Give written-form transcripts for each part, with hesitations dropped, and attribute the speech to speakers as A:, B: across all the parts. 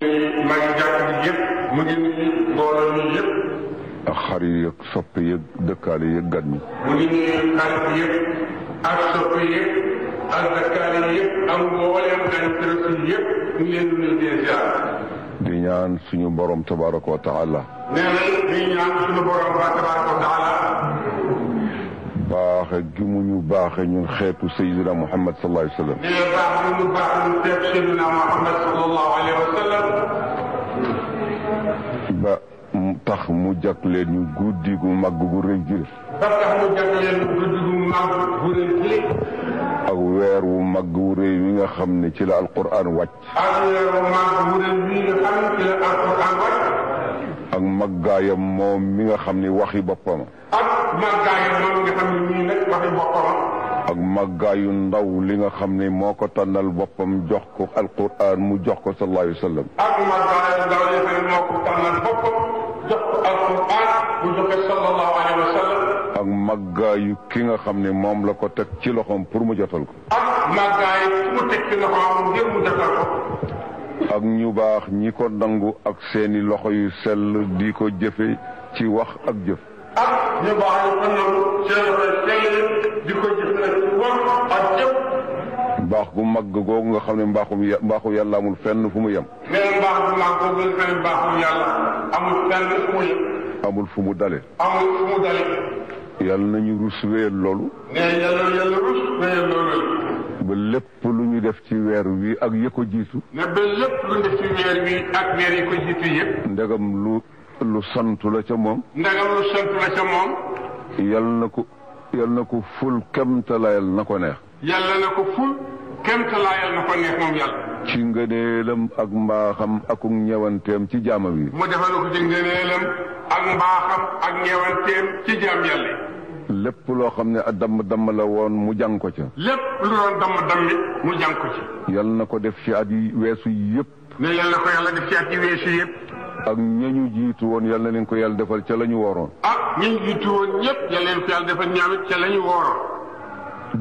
A: maa ngi jàpp ni yëpp mu ngi nuyu mbooloo mi yëpp.
B: ak xarit yeeg soppe yeeg dëkkaale yeeg gan ñi.
A: mu ngi nuyu xarit yëpp ak soppe yëpp ak dëkkaale yëpp ak mbooleem interesse yëpp ñu ngi leen di nuyu di ziar.
B: di ñaan suñu borom tabaraka wa taala.
A: nee na di ñaan suñu borom tabaraka wa taala.
B: baaxe gi mu ñu baaxe ñun xeetu Seydina Muhammad sallallahu alayhi wa sallam.
A: nee na baax gi mu baax ñun xeetu Seydina Muhammad sallallahu alayhi wa sallam.
B: ba tax mu jagleen ñu guddi gu mag gu rëy gi.
A: ba tax mu jagleen ñu guddi gu mag gu rëy gi.
B: ak weer wu mag wu rëy wi nga xam ne ci la alquran wàcc.
A: ak weer wu mag wu rëy wi nga xam ne ci la alquran wàcc.
B: ak màggaayam moom mi nga xam ne waxi boppam.
A: ak màggaayam moom nga xam ne nii nag waxi boppam.
B: ak màggaayu ndaw li nga xam ne moo ko tànnal boppam jox ko alquran mu jox ko sallallahu alayhi wa sallam.
A: ak màggaayu ndaw li nga xam ne moo ko tànnal boppam jox ko alquran mu jox ko sallallahu alayhi wa sallam.
B: ak màggaayu ki nga xam ne moom la ko teg ci loxoom pour mu jotal ko.
A: ak màggaayu mu teg ci loxoom ngir mu jotal ko.
B: ak ñu baax ñi ko nangu ak seeni loxo yu sell di ko jëfe ci wax ak jëf.
A: ak ñu baax ñu ko nangu seen loxo sell di ko jëf nag ci wax ak jëf.
B: mbaax gu mag googu nga xam ne mbaaxu yàlla amul fenn fu mu yem.
A: mais mbaax gu mag googu nga xam ne mbaaxu yàlla amul fenn fu mu yem.
B: amul fu mu dale.
A: amul fu mu dale.
B: yàlla nañu rus wéyal loolu.
A: mais yàlla rus wéyal loolu.
B: ba lépp lu ñu def ci weer wi ak yi ko jiitu.
A: ne ba lépp lu ñu def ci weer wi ak weer yi ko jiitu yëpp.
B: ndegam lu santu la ca moom.
A: ndegam lu santu la ca moom.
B: yal na ko ful kemtalayal na ko neex.
A: yàlla na ko ful kemtalayal na ko neex moom yàlla.
B: ci ngëneelam ak mbaaxam ak ñewanteem ci jaamam yi.
A: mu defal ko ci ngëneelam ak mbaaxam ak ñewanteem ci jaam yàlla.
B: lépp loo xam ne a damm la woon mu jàng ko ca.
A: lépp lu doon damm mu jàng ko ci.
B: yal na ko def ci at yi weesu yëpp.
A: ne yal na ko yàlla def ci at yi weesu yëpp.
B: ak ñañu jiitu woon yal na leen ko yàlla defal ca la ñu wooroon.
A: ak ñi jiitu woon ñëpp yal leen ko yàlla defal ñaamit ca la ñu wooroon.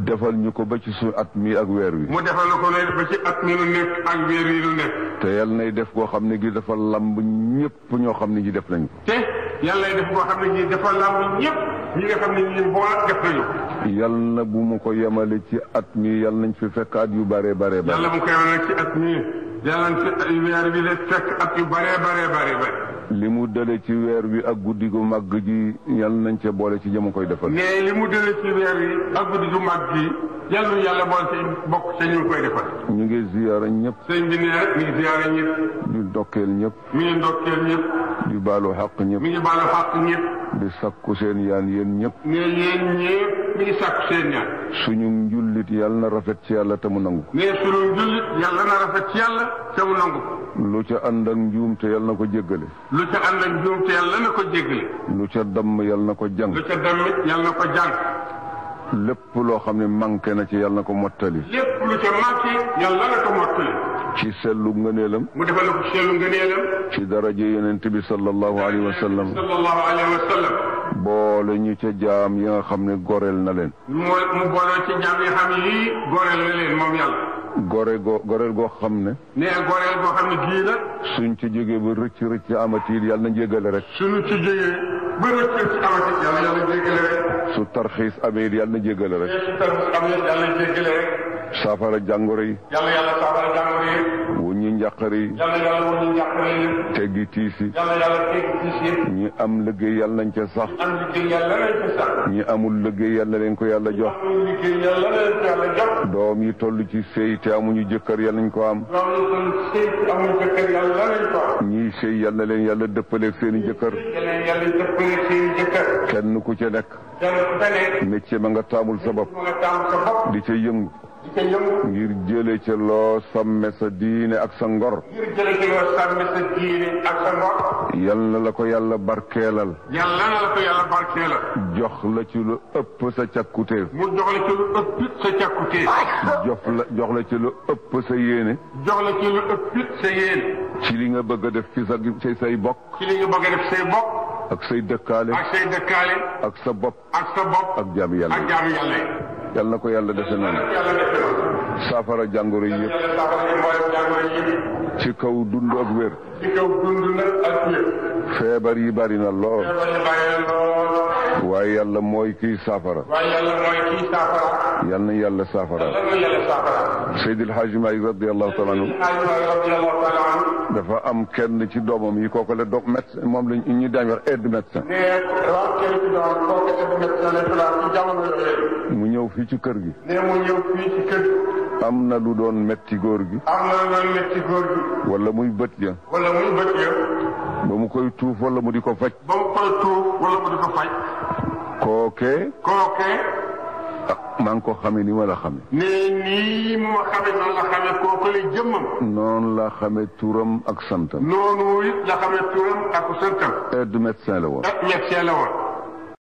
B: defal ñu ko ba ci su at mi ak weer wi.
A: mu defal na ko ne ba ci at mi nu nekk ak weer wi nu nekk.
B: te yal nay def koo xam ne gi dafa lamb ñëpp ñoo xam ne ji def nañ ko.
A: te yàlla def koo xam ne ji dafa lamb ñëpp ñi nga xam ne ñi boo def nañu.
B: yal na bu mu ko yemale ci at mi yal nañ fi fekk at yu bare bare bare.
A: yàlla mu ko yemale ci at mi yàlla nañ fi weer wi la fekk at yu bare bare bare bare.
B: li mu dale ci weer wi ak guddi gu màgg ji yal nañ ca boole ci jëm koy defal.
A: mais li mu dale ci weer wi ak guddi gu màgg ji yàlla boole ci bokk ca ñu koy defal.
B: ñu ngi ziyaara ñëpp.
A: sëñ bi nee mi ngi ziyaara ñëpp.
B: di ndokkeel ñëpp.
A: mi ngi ndokkeel ñëpp.
B: di baalu xaq ñëpp.
A: mi ngi baalu xaq ñëpp.
B: di sakku seen yaan yéen ñëpp.
A: mais yéen ñëpp mi ngi sakku seen ñaan.
B: suñu njullit yàlla na rafet ci yàlla te mu nangu ko.
A: mais suñu njullit yàlla na rafet ci yàlla te mu nangu ko.
B: lu ca ànd ak njuum te yàlla na ko jéggale.
A: lu ca ànd ak njuum te yàlla na ko jéggale.
B: lu ca damm yàlla na ko jàng.
A: lu ca dammit yàlla na ko jàng.
B: lépp loo xam ne manqué na ci yàlla na ko mottali.
A: lépp lu ca manqué yàlla na ko mottali.
B: ci sellu ngëneelam.
A: mu defal na ko sellu ngëneelam.
B: ci daraja yonent bi sallallahu alayhi wa sallam.
A: sallallahu alayhi wa sallam.
B: boole ñu ca jaam yi nga xam ne goreel na leen.
A: mu boole ci jaam yi nga xam ne yii goreel na leen moom yàlla.
B: goreel goo xam ne.
A: nee goreel goo xam ne gii la.
B: suñ ci jógee ba rëcc amatiil yàlla na jéggale rek.
A: suñu ci jógee ba rëcc amatiil yàlla jéggale rek.
B: su tarxiis amee yàlla na jéggale rek.
A: su tarxiis amee yàlla jéggale rek.
B: saafara jàngoro yi.
A: yàlla saafara jàngoro yi.
B: wuññi njàqare yi.
A: yàlla wuññi njàqare yi.
B: teggi tiis yi.
A: yàlla teggi tiis yi.
B: ñi am liggéey yàlla nañ ca sax.
A: am liggéey yàlla nañ ca sax.
B: ñi amul liggéey yàlla leen ko yàlla jox.
A: amul liggéey yàlla leen ko yàlla jox.
B: doom yi toll ci sëy te amuñu jëkkër yàlla nañ ko am.
A: doom yi toll ci sëy te amuñu jëkkër yàlla nañ ko am.
B: ñii sëy yàlla leen yàlla dëppaleeg seeni jëkkër.
A: yàlla dëppaleeg seeni jëkkër.
B: kenn ku ca nekk.
A: kenn ku ca nekk.
B: métier ma nga taamul sa bopp. di ca yëngu.
A: di ca yëngu.
B: ngir jële ca loo sàmme sa diine ak sa ngor.
A: ngir jële ca loo sàmme sa diine ak sa ngor.
B: yal na la ko yàlla barkeelal.
A: yàlla na la ko yàlla barkeelal.
B: jox la ci lu ëpp sa càkkutéef.
A: mu jox la ci lu ëpp sa càkkutéef.
B: jox la ci lu ëpp sa yéene.
A: jox la ci lu ëpp sa yéene.
B: ci li nga bëgg a def ci say bokk.
A: ci li nga bëgg a def say bokk.
B: ak say dëkkaale.
A: ak say dëkkaale.
B: ak sa bopp.
A: ak sa bopp.
B: ak jaamu yàlla.
A: ak jaamu yàlla yi.
B: yal na ko yàlla defe noonu.
A: yàlla defe noonu.
B: saafara jàngoro yi yëpp.
A: yàlla saafara jàngoro yi yëpp.
B: ci kaw dund ak wér.
A: ci kaw dund nag ak wér.
B: feebar yi bari na lool.
A: feebar yi bari na lool.
B: waaye yàlla mooy kii saafara.
A: waaye yàlla mooy kii saafara.
B: yal na yàlla saafara.
A: yal na yàlla saafara.
B: Seydi El Hadji Malick radiyallahu taala anhu. dafa am kenn ci doomam yi kooku la doog médecin moom lañ ñu daañu wax aide médecin.
A: nee waaw kenn ci doomam kooku aide médecin la ci jamono yooyu.
B: mu ñëw fii ci kër gi.
A: nee mu ñëw fii ci kër gi.
B: am na lu doon metti góor gi.
A: am na lu doon metti góor gi.
B: wala muy bët ya.
A: wala muy bët ya.
B: ba mu koy tuuf wala mu di ko faj.
A: ba mu koy tuuf wala mu di ko faj.
B: kookee. maa ngi ko xamee ni ma la xamee.
A: nee nii mu xamee noonu la xamee kooku la jëmmam.
B: noonu la xamee turam ak santam.
A: noonu it la xamee turam ak santam.
B: aide médecin la woon.
A: médecin la woon.